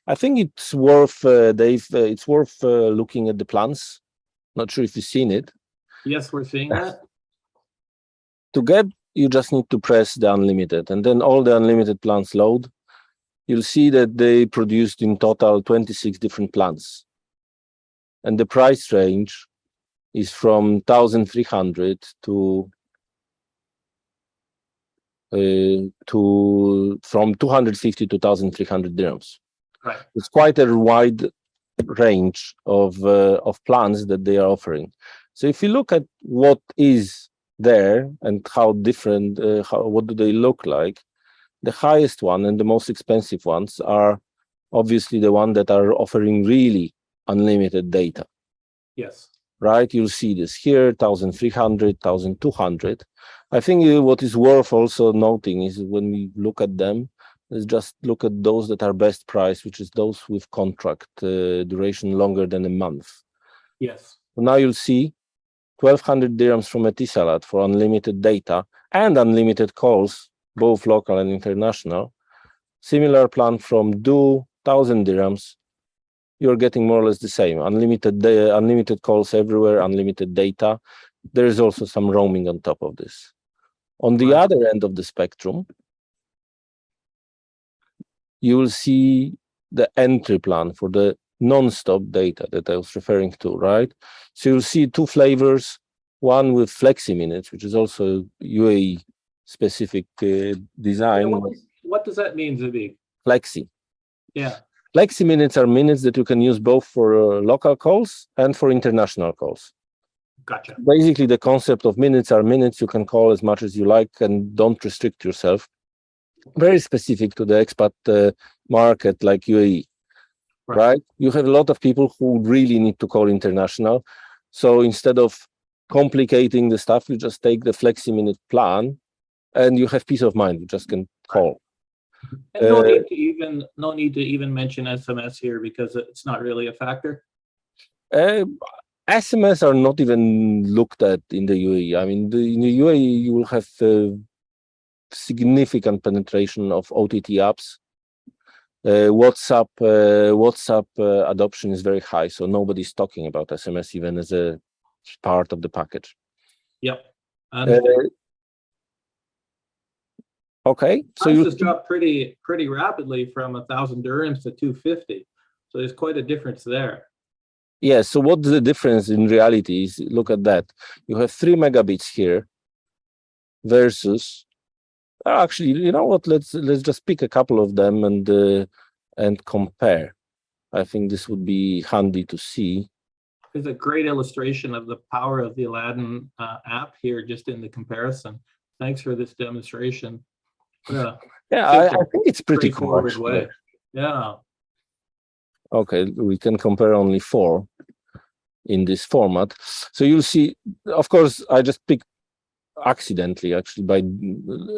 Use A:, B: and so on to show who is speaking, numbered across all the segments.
A: I think it's worth, Dave. It's worth looking at the plans. Not sure if you've seen it.
B: Yes, we're seeing that.
A: To get, you just need to press the unlimited, and then all the unlimited plans load. You'll see that they produced in total 26 different plans, and the price range is from 1,300 to from 250 to 1,300 dirhams.
B: Right.
A: It's quite a wide range of plans that they are offering. So if you look at what is there and how different, what do they look like, the highest one and the most expensive ones are obviously the one that are offering really unlimited data.
B: Yes.
A: Right, you'll see this here, 1,300, 1,200. I think what is worth also noting is when we look at them, let's just look at those that are best price, which is those with contract duration longer than a month.
B: Yes.
A: So now you'll see 1,200 dirhams from Etisalat for unlimited data and unlimited calls, both local and international. Similar plan from Du, 1,000 dirhams. You're getting more or less the same. Unlimited calls everywhere, unlimited data. There is also some roaming on top of this. On the other end of the spectrum, you will see the entry plan for the non-stop data that I was referring to, right? So you'll see two flavors, one with flexi minutes, which is also UAE specific design.
B: Yeah, what does that mean, Zbig?
A: Flexi.
B: Yeah.
A: Flexi minutes are minutes that you can use both for local calls and for international calls.
B: Gotcha.
A: Basically, the concept of minutes are minutes. You can call as much as you like and don't restrict yourself. Very specific to the expat market like UAE, right? You have a lot of people who really need to call international. So instead of complicating the stuff, you just take the flexi minute plan and you have peace of mind. You just can call.
B: And no need to even mention SMS here because it's not really a factor.
A: SMS are not even looked at in the UAE. I mean, in the UAE, you will have significant penetration of OTT apps. WhatsApp adoption is very high, so nobody's talking about SMS even as a part of the package.
B: Yep.
A: Okay,
B: so you just dropped pretty rapidly from 1,000 dirhams to 250. So there's quite a difference there.
A: Yeah. So what's the difference in reality is, look at that. You have 3 megabits here versus. Actually, you know what? Let's just pick a couple of them and compare. I think this would be handy to see.
B: There's a great illustration of the power of the Aladdin app here, just in the comparison. Thanks for this demonstration.
A: Yeah, I think it's pretty cool.
B: Way. Yeah.
A: Okay, we can compare only 4 in this format. So you'll see, of course, I just picked accidentally, actually, by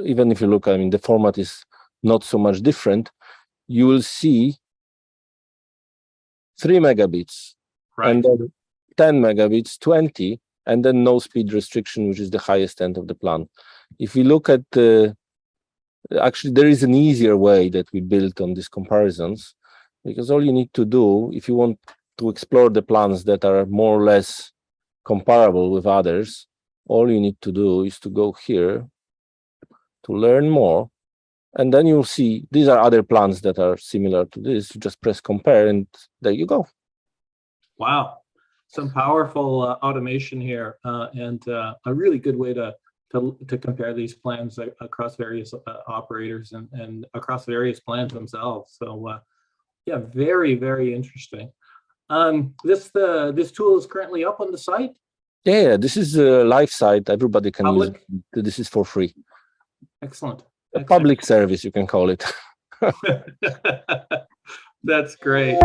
A: even if you look, I mean, the format is not so much different. You will see 3 megabits, and then 10 megabits, 20, and then no speed restriction, which is the highest end of the plan. If you look at actually, there is an easier way that we built on these comparisons, because all you need to do, if you want to explore the plans that are more or less comparable with others, all you need to do is to go here to learn more, and then you'll see these are other plans that are similar to this. You just press compare, and there you go.
B: Wow, some powerful automation here, and a really good way to compare these plans across various operators and across various plans themselves. So yeah, very, very interesting. This tool is currently up on the site?
A: Yeah, this is a live site. Everybody can use it. This is for free.
B: Excellent.
A: A public service, you can call it.
B: That's great.